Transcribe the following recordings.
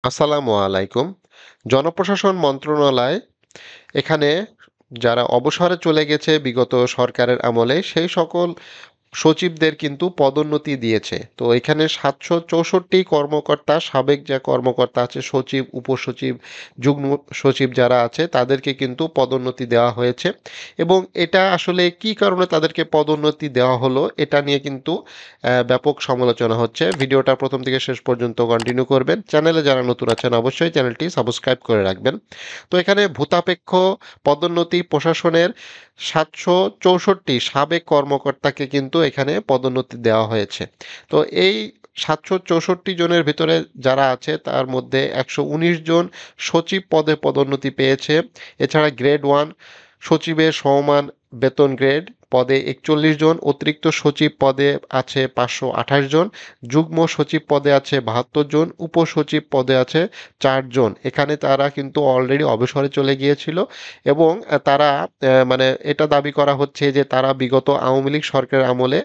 আসসালামু আলাইকুম। জনপ্রশাসন মন্ত্রণালয় এখানে যারা অবসরে চলে গেছে বিগত সরকারের আমলে সেই সকল সচিবদের কিন্তু পদোন্নতি দিয়েছে। তো এখানে ৭৬৪ কর্মকর্তা, সাবেক যে কর্মকর্তা আছে সচিব, উপসচিব, যুগ্ম সচিব যারা আছে তাদেরকে কিন্তু পদোন্নতি দেওয়া হয়েছে। এবং এটা আসলে কি কারণে তাদেরকে পদোন্নতি দেওয়া হলো এটা নিয়ে কিন্তু ব্যাপক সমালোচনা হচ্ছে। ভিডিওটা প্রথম থেকে শেষ পর্যন্ত কন্টিনিউ করবেন। চ্যানেলে যারা নতুন আছেন অবশ্যই চ্যানেলটি সাবস্ক্রাইব করে রাখবেন। তো এখানে ভূতাপেক্ষ পদোন্নতি প্রশাসনের ৭৬৪ সাবেক কর্মকর্তাকে কিন্তু এখানে পদোন্নতি দেওয়া হয়েছে। তো এই ৭৬৪ জনের ভিতরে যারা আছে তার মধ্যে ১১৯ জন সচিব পদে পদোন্নতি পেয়েছে। এছাড়া গ্রেড 1 সচিবের সমমান বেতন গ্রেড পদে ৪১ জন, অতিরিক্ত সচিব পদে আছে ৫২৮ জন, যুগ্ম সচিব পদে আছে ৭২ জন, উপসচিব পদে আছে ৪ জন। এখানে তারা কিন্তু অলরেডি অবসরে চলে গিয়েছিল এবং তারা মানে এটা দাবি করা হচ্ছে যে তারা বিগত আওয়ামী লীগ সরকারের আমলে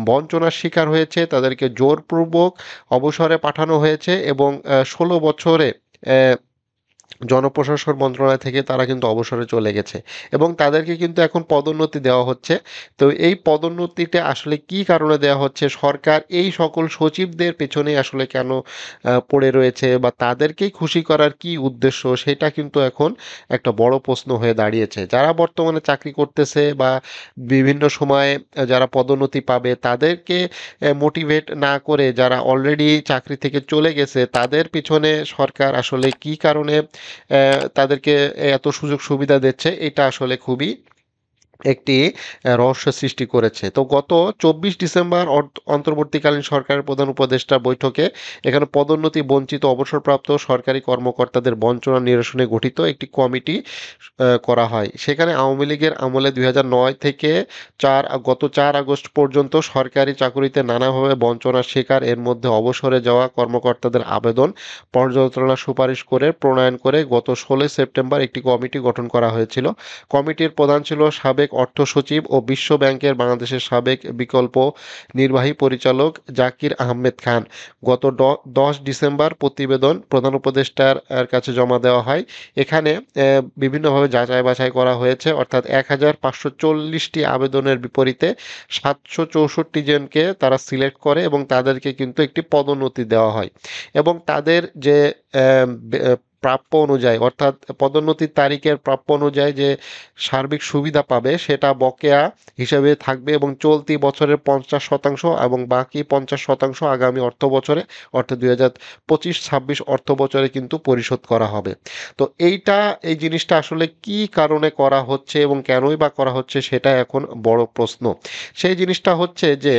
বঞ্চনার শিকার হয়েছে, তাদেরকে জোরপূর্বক অবসরে পাঠানো হয়েছে এবং ১৬ বছরে জনপ্রশাসন মন্ত্রণালয় থেকে তারা কিন্তু অবসরে চলে গেছে এবং তাদেরকে কিন্তু এখন পদোন্নতি দেওয়া হচ্ছে। তো এই পদোন্নতিটা আসলে কি কারণে দেওয়া হচ্ছে, সরকার এই সকল সচিবদের পেছনে আসলে কেন পড়ে রয়েছে বা তাদেরকেই খুশি করার কি উদ্দেশ্য, সেটা কিন্তু এখন একটা বড় প্রশ্ন হয়ে দাঁড়িয়েছে। যারা বর্তমানে চাকরি করতেছে বা বিভিন্ন সময়ে যারা পদোন্নতি পাবে তাদেরকে মোটিভেট না করে যারা অলরেডি চাকরি থেকে চলে গেছে তাদের পিছনে সরকার আসলে কি কারণে তাদেরকে এত সুযোগ সুবিধা দিচ্ছে, এটা আসলে খুবই একটি রহস্য সৃষ্টি করেছে। তো গত ২৪ ডিসেম্বর অন্তর্বর্তীকালীন সরকারের প্রধান উপদেষ্টা বৈঠকে এখানে পদোন্নতি বঞ্চিত অবসরপ্রাপ্ত সরকারি কর্মকর্তাদের বঞ্চনা নিরসনে গঠিত একটি কমিটি করা হয়। সেখানে আওয়ামী লীগের আমলে ২০০৯ থেকে গত ৪ আগস্ট পর্যন্ত সরকারি চাকুরিতে নানাভাবে বঞ্চনার শিকার, এর মধ্যে অবসরে যাওয়া কর্মকর্তাদের আবেদন পর্যালোচনা সুপারিশ করে প্রণয়ন করে গত ১৬ সেপ্টেম্বর একটি কমিটি গঠন করা হয়েছিল। কমিটির প্রধান ছিল সাবেক অর্থ সচিব ও বিশ্ব ব্যাংকের বাংলাদেশের সাবেক বিকল্প নির্বাহী পরিচালক জাকির আহমেদ খান। গত ১০ ডিসেম্বর প্রতিবেদন প্রধান উপদেষ্টার কাছে জমা দেওয়া হয়। এখানে বিভিন্নভাবে যাচাই বাছাই করা হয়েছে, অর্থাৎ ১,৫৪০টি আবেদনের বিপরীতে ৭৬৪ জনকে তারা সিলেক্ট করে এবং তাদেরকে কিন্তু একটি পদোন্নতি দেওয়া হয় এবং তাদের যে প্রাপ্য অনুযায়ী, অর্থাৎ পদোন্নতির তারিখের প্রাপ্য অনুযায়ী যে সার্বিক সুবিধা পাবে সেটা বকেয়া হিসেবে থাকবে এবং চলতি বছরের ৫০% এবং বাকি ৫০% আগামী অর্থ বছরে, অর্থাৎ ২০২৫-২৬ অর্থ বছরে কিন্তু পরিশোধ করা হবে। তো এই জিনিসটা আসলে কি কারণে করা হচ্ছে এবং কেনই বা করা হচ্ছে সেটা এখন বড় প্রশ্ন। সেই জিনিসটা হচ্ছে যে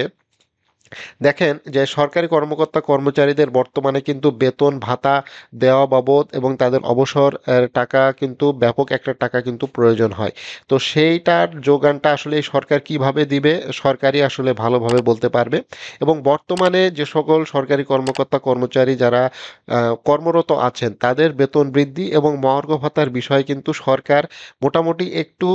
দেখেন যে সরকারি কর্মকর্তা কর্মচারীদের বর্তমানে কিন্তু বেতন ভাতা দেওয়া বাবদ এবং তাদের অবসর টাকা কিন্তু ব্যাপক একটা টাকা কিন্তু প্রয়োজন হয়। তো সেইটার যোগানটা আসলে এই সরকার কিভাবে দিবে, সরকারই আসলে ভালোভাবে বলতে পারবে। এবং বর্তমানে যে সকল সরকারি কর্মকর্তা কর্মচারী যারা কর্মরত আছেন তাদের বেতন বৃদ্ধি এবং মহার্ঘ ভাতার বিষয়ে কিন্তু সরকার মোটামুটি একটু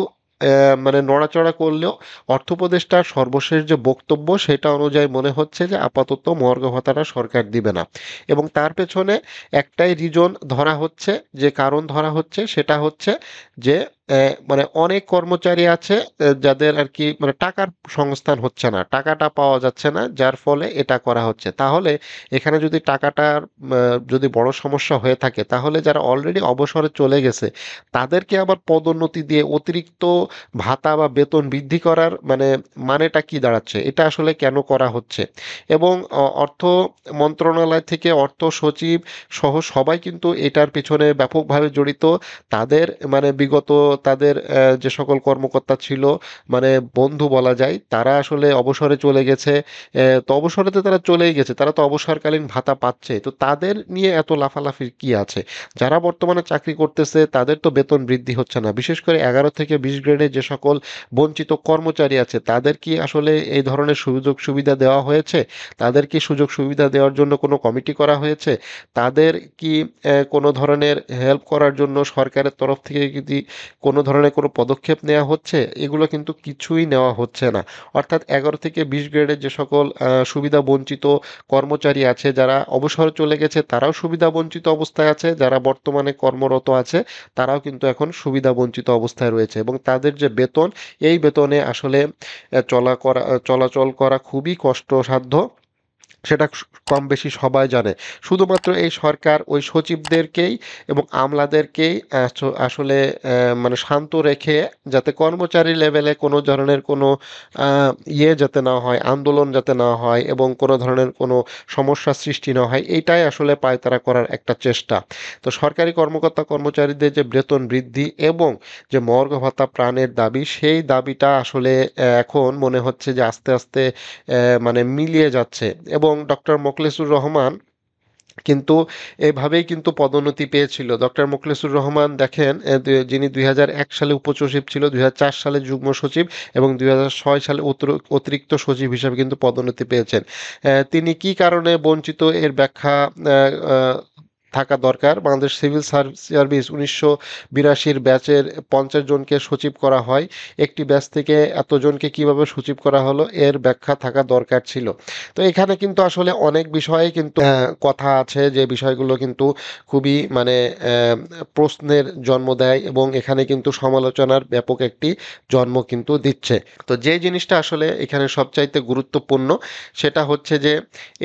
মানে নড়াচড়া করলেও অর্থ উপদেষ্টার সর্বশেষ যে বক্তব্য সেটা অনুযায়ী মনে হচ্ছে যে আপাতত মহার্ঘ ভাতাটা সরকার দিবে না। এবং তার পেছনে একটাই রিজন ধরা হচ্ছে, যে কারণ ধরা হচ্ছে সেটা হচ্ছে যে মানে অনেক কর্মচারী আছে যাদের আর কি মানে টাকার সংস্থান হচ্ছে না, টাকাটা পাওয়া যাচ্ছে না, যার ফলে এটা করা হচ্ছে। তাহলে এখানে যদি টাকাটার যদি বড় সমস্যা হয়ে থাকে তাহলে যারা অলরেডি অবসরে চলে গেছে তাদেরকে আবার পদোন্নতি দিয়ে অতিরিক্ত ভাতা বা বেতন বৃদ্ধি করার মানেটা কি দাঁড়াচ্ছে, এটা আসলে কেন করা হচ্ছে? এবং অর্থ মন্ত্রণালয় থেকে অর্থ সচিব সহ সবাই কিন্তু এটার পেছনে ব্যাপকভাবে জড়িত। তাদের বিগত তাদের যে সকল কর্মকর্তা ছিল মানে বন্ধু বলা যায়, তারা আসলে অবসরে চলে গেছে। তো অবসরে তো তারা চলেই গেছে, তারা তো অবসরকালীন ভাতা পাচ্ছে, তো তাদের নিয়ে এত লাফালাফির কি আছে? যারা বর্তমানে চাকরি করতেছে তাদের তো বেতন বৃদ্ধি হচ্ছে না, বিশেষ করে 11 থেকে 20 গ্রেডের যে সকল বঞ্চিত কর্মচারী আছে তাদের কি আসলে এই ধরনের সুযোগ সুবিধা দেওয়া হয়েছে? তাদের কি সুযোগ সুবিধা দেওয়ার জন্য কোনো কমিটি করা হয়েছে? তাদের কি কোনো ধরনের হেল্প করার জন্য সরকারের তরফ থেকে যদি কোনো ধরনের কোনো পদক্ষেপ নেওয়া হচ্ছে? এগুলো কিন্তু কিছুই নেওয়া হচ্ছে না। অর্থাৎ 11 থেকে 20 গ্রেডের যে সকল সুবিধা বঞ্চিত কর্মচারী আছে, যারা অবসরে চলে গেছে তারাও সুবিধা বঞ্চিত অবস্থায় আছে, যারা বর্তমানে কর্মরত আছে তারাও কিন্তু এখন সুবিধা বঞ্চিত অবস্থায় রয়েছে এবং তাদের যে বেতন, এই বেতনে আসলে চলাচল করা খুবই কষ্টসাধ্য। সেটা কম বেশি সবাই জানে। শুধুমাত্র এই সরকার ওই সচিবদেরকেই এবং আমলাদেরকেই আসলে মানে শান্ত রেখে যাতে কর্মচারী লেভেলে কোনো ধরনের কোনো যাতে না হয়, আন্দোলন যাতে না হয় এবং কোনো ধরনের কোনো সমস্যার সৃষ্টি না হয়, এইটাই আসলে পায়তারা করার একটা চেষ্টা। তো সরকারি কর্মকর্তা কর্মচারীদের যে বেতন বৃদ্ধি এবং যে মর্গ ভাতা প্রাণের দাবি, সেই দাবিটা আসলে এখন মনে হচ্ছে যে আস্তে আস্তে মানে মিলিয়ে যাচ্ছে এবং ডক্টর মোখলেসুর রহমান কিন্তু এভাবেই কিন্তু পদোন্নতি পেয়েছিল। ডক্টর মোখলেসুর রহমান দেখেন, যিনি 2001 সালে উপসচিব ছিল, 2004 সালে যুগ্ম সচিব এবং 2006 সালে অতিরিক্ত সচিব হিসেবে কিন্তু পদোন্নতি পেয়েছেন। তিনি কি কারণে বঞ্চিত এর ব্যাখ্যা আহ, আহ, থাকা দরকার। বাংলাদেশ সিভিল সার্ভিস 1982 ব্যাচের 50 জনকে সচিব করা হয়। একটি ব্যাচ থেকে এতজনকে কিভাবে সচিব করা হলো, এর ব্যাখ্যা থাকা দরকার ছিল। তো এখানে কিন্তু আসলে অনেক বিষয়ে কিন্তু কথা আছে, যে বিষয়গুলো কিন্তু খুবই মানে প্রশ্নের জন্ম দেয় এবং এখানে কিন্তু সমালোচনার ব্যাপক একটি জন্ম কিন্তু দিচ্ছে। তো যে জিনিসটা আসলে এখানে সবচাইতে গুরুত্বপূর্ণ, সেটা হচ্ছে যে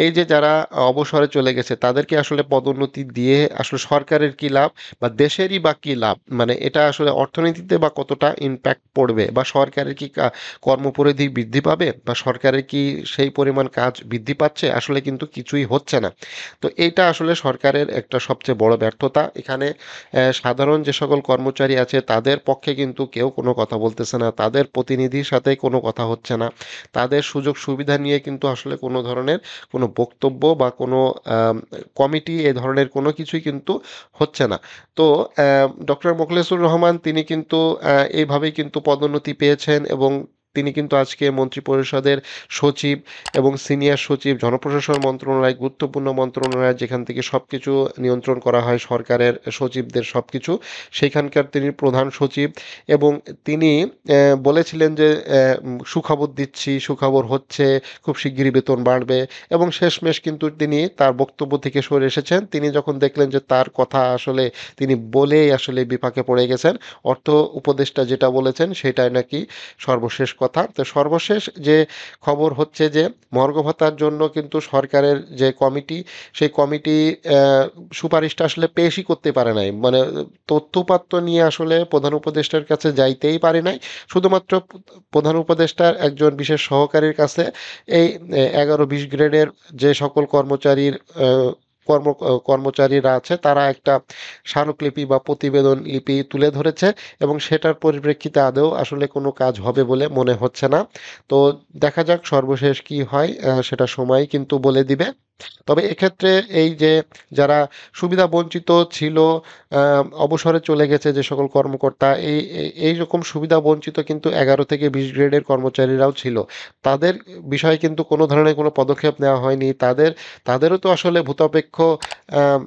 এই যে যারা অবসরে চলে গেছে তাদেরকে আসলে পদোন্নতি দিয়ে আসলে সরকারের কি লাভ বা দেশেরই বা কি লাভ, মানে এটা আসলে অর্থনীতিতে বা কতটা ইম্প্যাক্ট পড়বে, বা সরকারের কি কর্মপরিধি বৃদ্ধি পাবে, বা সরকারের কি সেই পরিমাণ কাজ বৃদ্ধি পাচ্ছে, আসলে কিন্তু কিছুই হচ্ছে না। তো এইটা আসলে সরকারের একটা সবচেয়ে বড় ব্যর্থতা। এখানে সাধারণ যে সকল কর্মচারী আছে তাদের পক্ষে কিন্তু কেউ কোনো কথা বলতেছে না, তাদের প্রতিনিধির সাথে কোনো কথা হচ্ছে না, তাদের সুযোগ সুবিধা নিয়ে কিন্তু আসলে কোনো ধরনের কোনো বক্তব্য বা কোনো কমিটি এ ধরনের কোনো কিছুই কিন্তু হচ্ছে না। তো ডক্টর মোখলেসুর রহমান তিনি কিন্তু এইভাবেই কিন্তু পদোন্নতি পেয়েছেন এবং তিনি কিন্তু আজকে মন্ত্রিপরিষদের সচিব এবং সিনিয়র সচিব, জনপ্রশাসন মন্ত্রণালয়, গুরুত্বপূর্ণ মন্ত্রণালয় যেখান থেকে সবকিছু নিয়ন্ত্রণ করা হয় সরকারের সচিবদের সবকিছু, সেইখানকার তিনি প্রধান সচিব। এবং তিনি বলেছিলেন যে সুখবর দিচ্ছি, সুখবর হচ্ছে, খুব শিগগিরই বেতন বাড়বে এবং শেষমেশ কিন্তু তিনি তার বক্তব্য থেকে সরে এসেছেন। তিনি যখন দেখলেন যে তার কথা আসলে তিনি বলেই আসলে বিপাকে পড়ে গেছেন, অর্থ উপদেষ্টা যেটা বলেছেন সেটাই নাকি সর্বশেষ কথা। তো সর্বশেষ যে খবর হচ্ছে যে মর্গ ভাতার জন্য কিন্তু সরকারের যে কমিটি, সেই কমিটি সুপারিশটা আসলে পেশই করতে পারে নাই, মানে তথ্যপাত্র নিয়ে আসলে প্রধান উপদেষ্টার কাছে যাইতেই পারে নাই। শুধুমাত্র প্রধান উপদেষ্টার একজন বিশেষ সহকারীর কাছে এই 11-20 গ্রেডের যে সকল কর্মচারীর কর্মচারীরা আছে তারা একটা স্মারকলিপি বা প্রতিবেদন লিপি তুলে ধরেছে এবং সেটার পরিপ্রেক্ষিতে আদৌ আসলে কোনো কাজ হবে বলে মনে হচ্ছে না। তো দেখা যাক সর্বশেষ কি হয়, সেটা সময় কিন্তু বলে দিবে। তবে এক্ষেত্রে এই যে যারা সুবিধা বঞ্চিত ছিল, অবসরে চলে গেছে যে সকল কর্মকর্তা, এই রকম সুবিধা বঞ্চিত কিন্তু 11 থেকে 20 গ্রেডের কর্মচারীরাও ছিল। তাদের বিষয়ে কিন্তু কোনো ধরনের কোনো পদক্ষেপ নেওয়া হয়নি। তাদেরও তো আসলে ভূতাপেক্ষ আহ,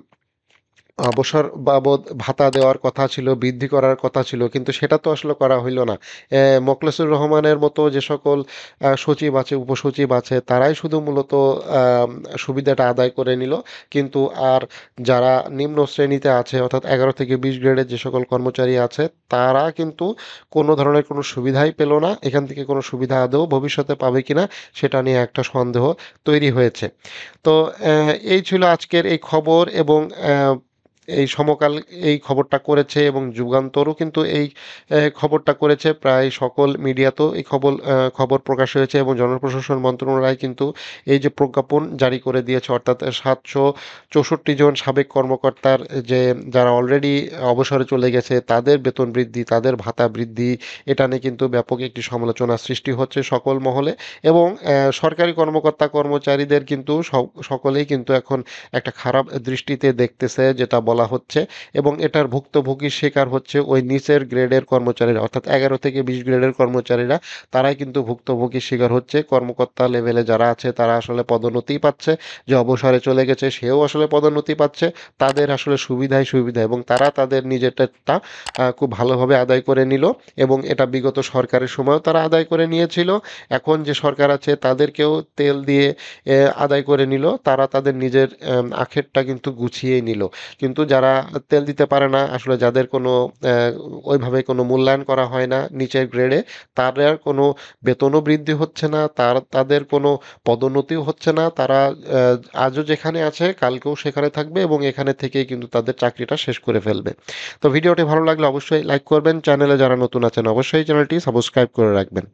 অবসর বাবদ ভাতা দেওয়ার কথা ছিল, বৃদ্ধি করার কথা ছিল, কিন্তু সেটা তো আসলে করা হইল না। মোখলেসুর রহমানের মতো যে সকল সচিব আছে, উপসচিব আছে, তারাই শুধু মূলত আম, সুবিধাটা আদায় করে নিল, কিন্তু আর যারা নিম্ন শ্রেণীতে আছে অর্থাৎ 11 থেকে 20 গ্রেডের যে সকল কর্মচারী আছে তারা কিন্তু কোনো ধরনের কোনো সুবিধাই পেল না। এখান থেকে কোনো সুবিধা আদৌ ভবিষ্যতে পাবে কিনা সেটা নিয়ে একটা সন্দেহ তৈরি হয়েছে। তো এই ছিল আজকের এই খবর এবং এই সমকাল এই খবরটা করেছে এবং যুগান্তরও কিন্তু এই খবরটা করেছে। প্রায় সকল মিডিয়াতেও এই খবর প্রকাশ হয়েছে এবং জনপ্রশাসন মন্ত্রণালয় কিন্তু এই যে প্রজ্ঞাপন জারি করে দিয়েছে, অর্থাৎ 764 জন সাবেক কর্মকর্তার যে যারা অলরেডি অবসরে চলে গেছে তাদের বেতন বৃদ্ধি, তাদের ভাতা বৃদ্ধি, এটা নিয়ে কিন্তু ব্যাপক একটি সমালোচনার সৃষ্টি হচ্ছে সকল মহলে। এবং সরকারি কর্মকর্তা কর্মচারীদের কিন্তু সকলেই কিন্তু এখন একটা খারাপ দৃষ্টিতে দেখতেছে, যেটা বলা বলা হচ্ছে এবং এটার ভুক্তভোগীর শিকার হচ্ছে ওই নিচের গ্রেডের কর্মচারীরা, অর্থাৎ 11 থেকে 20 গ্রেডের কর্মচারীরা, তারাই কিন্তু ভুক্তভোগীর শিকার হচ্ছে। কর্মকর্তা লেভেলে যারা আছে তারা আসলে পদোন্নতিই পাচ্ছে, যে অবসরে চলে গেছে সেও আসলে পদোন্নতি পাচ্ছে, তাদের আসলে সুবিধাই সুবিধা, এবং তারা তাদের নিজেরটা খুব ভালোভাবে আদায় করে নিল এবং এটা বিগত সরকারের সময়ও তারা আদায় করে নিয়েছিল। এখন যে সরকার আছে তাদেরকেও তেল দিয়ে আদায় করে নিল, তারা তাদের নিজের আখেরটা কিন্তু গুছিয়ে নিল। কিন্তু যারা তেল দিতে পারে না আসলে, যাদের কোনো ওইভাবে কোনো মূল্যায়ন করা হয় না নিচের গ্রেডে, তাদের কোনো বেতনও বৃদ্ধি হচ্ছে না, তাদের কোনো পদোন্নতিও হচ্ছে না, তারা আজও যেখানে আছে কালকেও সেখানে থাকবে এবং এখানে থেকেই কিন্তু তাদের চাকরিটা শেষ করে ফেলবে। তো ভিডিওটি ভালো লাগলে অবশ্যই লাইক করবেন, চ্যানেলে যারা নতুন আছেন অবশ্যই চ্যানেলটি সাবস্ক্রাইব করে রাখবেন।